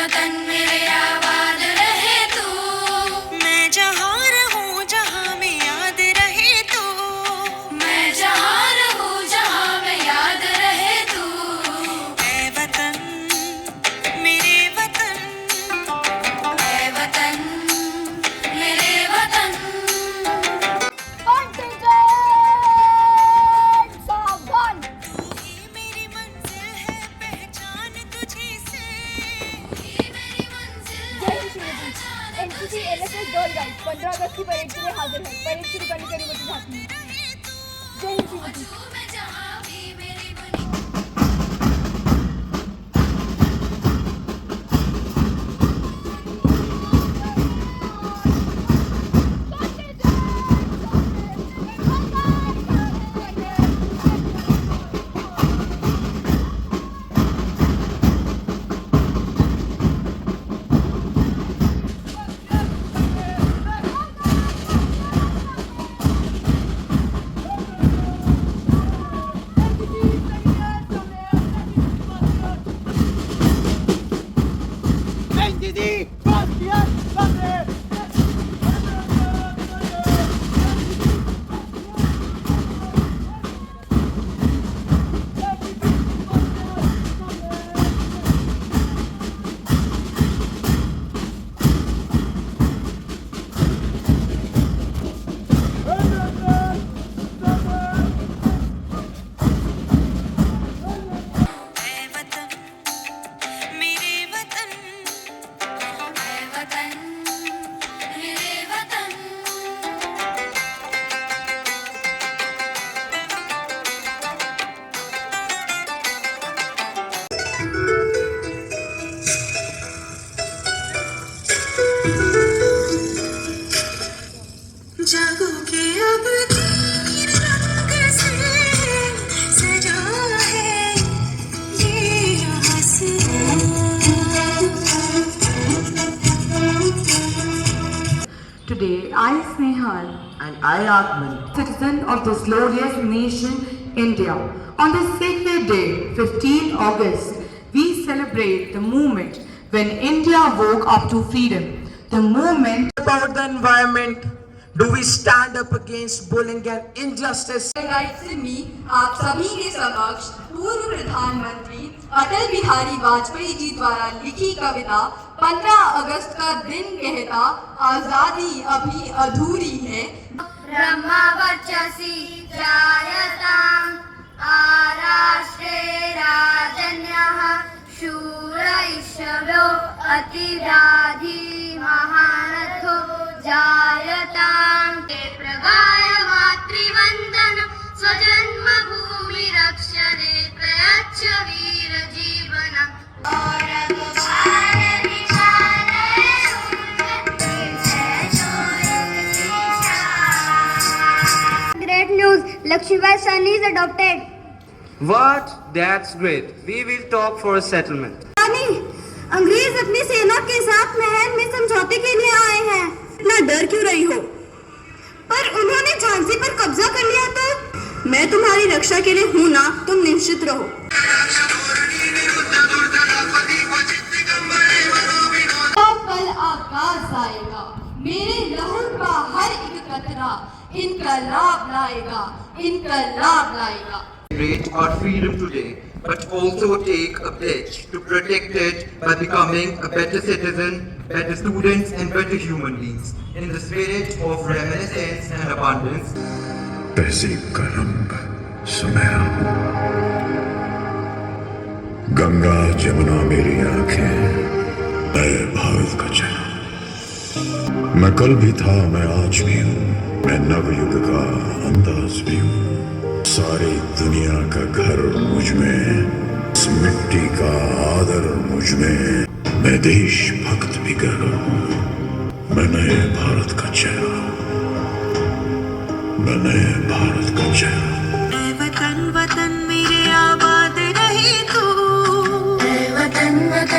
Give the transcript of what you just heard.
वतन मेरे आबाद रहे तू। मैं जहाँ रहूँ जहाँ में याद रहे तू। मैं जहाँ रहूँ जहाँ में याद रहे तू। ऐ वतन मेरे वतन, ऐ वतन मेरे वतन। सावधान। ये मेरी मंजिल है पहचान तुझी से। ये मेरी मंजिल जय Hind Shrimati. NCC NSS girl guide 15 अगस्त की परेड के लिए हाजिर है। परेड शुरू करने की अनुमति चाहती हूँ। जय हिंद श्रीमती। तू मैं जहाँ भी मेरी बनी। ऐ वतन मेरे वतन, ऐ वतन मेरे वतन। जागोगे अब तीर रंग से सजा है ये आसमां। Today, I, Snehal, And I, Atman, citizen of this glorious nation, India, on this sacred day, 15 August, we celebrate the moment when India woke up to freedom. The moment about the environment, do we stand up against bullying and injustice? Right से मी आप सभी के समक्ष पूर्व प्रधानमंत्री अटल बिहारी वाजपेयी जी द्वारा लिखी कविता 15 अगस्त का दिन कहता आजादी अभी अधूरी है। ब्रह्मवर्चसी जायताम् आराष्ट्रे राजन्यः शूरैषवो अतिव्याधि महारथो जायताम्। ते प्रगाय मातृवन्दनं स्वजन्मभूमि रक्षणे प्रयच्छ वीरजीवनम्। Bharat Bharat विशाले Great news! Lakshmibai son is adopted. What? That's great. We will talk for a settlement. रानी, अंग्रेज अपनी सेना के साथ महल में समझौते के लिए आए हैं। इतना डर क्यों रही हो? पर उन्होंने झांसी पर कब्जा कर लिया तो? मैं तुम्हारी रक्षा के लिए हूँ ना, तुम निश्चित रहो। कल आकाश आएगा, मेरे लहू का हर एक कतरा इनकलाब लाएगा, इनकलाब लाएगा। Celebrate our freedom today, but also take a pledge to protect it by becoming a better citizen, better students, and better human beings in the spirit of reminiscence and abundance. तहजीब का रंग सुनहरा, गंगा जमुना मेरी आंखें, ऐ भारत का चेहरा। मैं कल भी था, मैं आज भी हूँ, मैं नवयुग का अंदाज भी हूँ। सारी दुनिया का घर मुझ में, इस मिट्टी का आदर मुझ में, मैं देशभक्त भी गहरा हूँ। मैं नए भारत का चेहरा, मैं नए भारत का चेहरा। ऐ वतन वतन मेरे आबाद रहे तू। ऐ वतन वतन